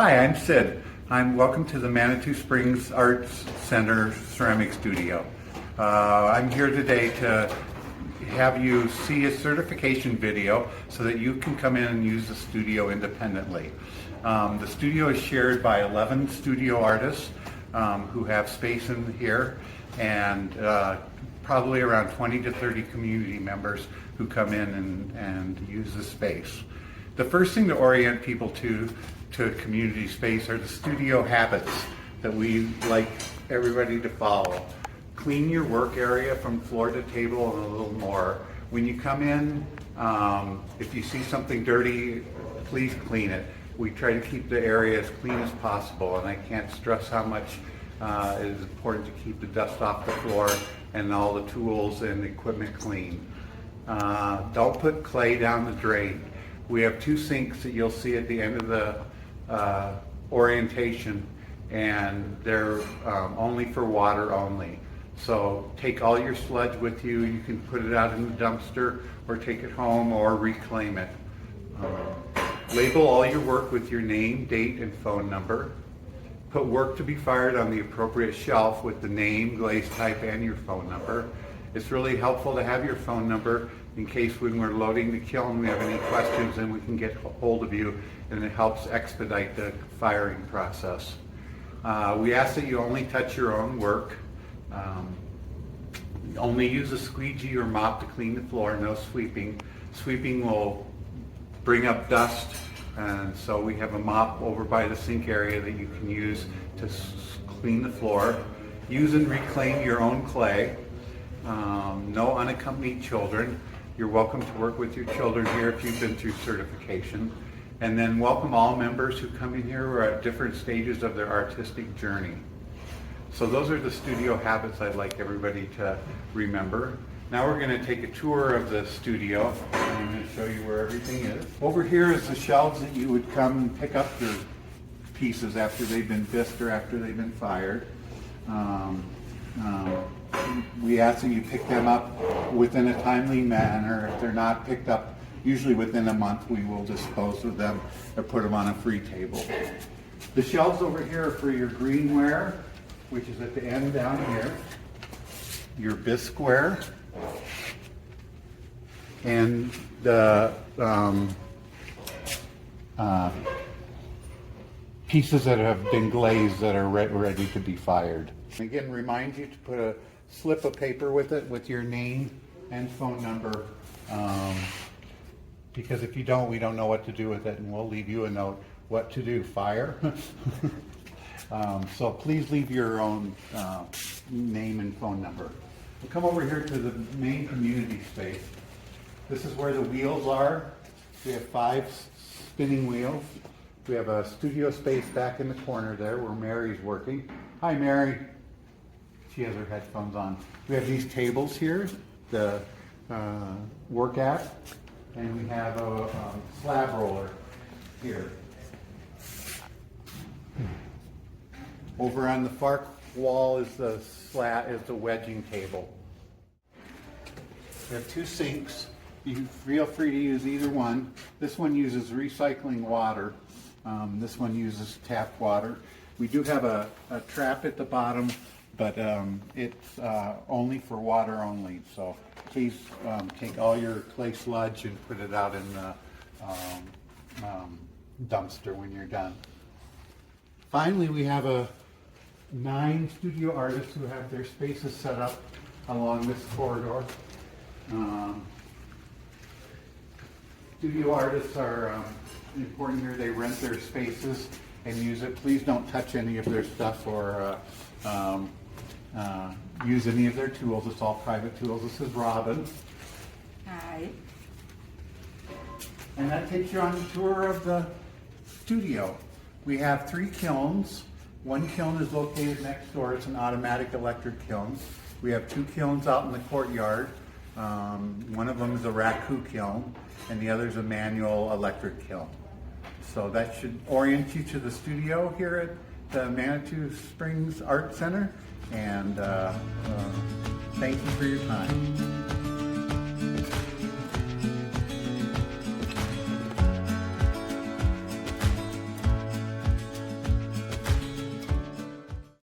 Hi, I'm Sid. Welcome to the Manitou Springs Arts Center Ceramic Studio. I'm here today to have you see a certification video so that you can come in and use the studio independently. The studio is shared by 11 studio artists who have space in here, and probably around 20 to 30 community members who come in and use the space. The first thing to orient people to community space are the studio habits that we like everybody to follow. Clean your work area from floor to table and a little more. When you come in, if you see something dirty, please clean it. We try to keep the area as clean as possible, and I can't stress how much it is important to keep the dust off the floor and all the tools and equipment clean. Don't put clay down the drain. We have 2 sinks that you'll see at the end of the orientation, and they're only for water only. So take all your sludge with you. You can put it out in the dumpster or take it home or reclaim it. Label all your work with your name, date, and phone number. Put work to be fired on the appropriate shelf with the name, glaze type, and your phone number. It's really helpful to have your phone number in case when we're loading the kiln we have any questions, and we can get hold of you, and it helps expedite the firing process. We ask that you only touch your own work. Only use a squeegee or mop to clean the floor, no sweeping. Sweeping will bring up dust, and so we have a mop over by the sink area that you can use to clean the floor. Use and reclaim your own clay. No unaccompanied children. You're welcome to work with your children here if you've been through certification. And then welcome all members who come in here who are at different stages of their artistic journey. So those are the studio habits I'd like everybody to remember. Now we're going to take a tour of the studio. I'm going to show you where everything is. Over here is the shelves that you would come and pick up your pieces after they've been bisqued or after they've been fired. We ask that you pick them up within a timely manner. If they're not picked up, usually within a month, we will dispose of them or put them on a free table. The shelves over here are for your greenware, which is at the end down here, your bisqueware, and the pieces that have been glazed that are ready to be fired. Again, remind you to put a slip of paper with it with your name and phone number, because if you don't, we don't know what to do with it, and we'll leave you a note what to do. Fire. So please leave your own name and phone number. We'll come over here to the main community space. This is where the wheels are. We have 5 spinning wheels. We have a studio space back in the corner there where Mary's working. Hi, Mary. She has her headphones on. We have these tables here to work at, and we have a slab roller here. Over on the far wall is the wedging table. We have 2 sinks. You feel free to use either one. This one uses recycling water. This one uses tap water. We do have a trap at the bottom, but it's only for water only. So please take all your clay sludge and put it out in the dumpster when you're done. Finally, we have 9 studio artists who have their spaces set up along this corridor. Studio artists are important here. They rent their spaces and use it. Please don't touch any of their stuff or use any of their tools. It's all private tools. This is Robin. Hi. And that takes you on a tour of the studio. We have 3 kilns. One kiln is located next door. It's an automatic electric kiln. We have 2 kilns out in the courtyard. One of them is a raku kiln, and the other is a manual electric kiln. So that should orient you to the studio here at the Manitou Springs Art Center. And thank you for your time.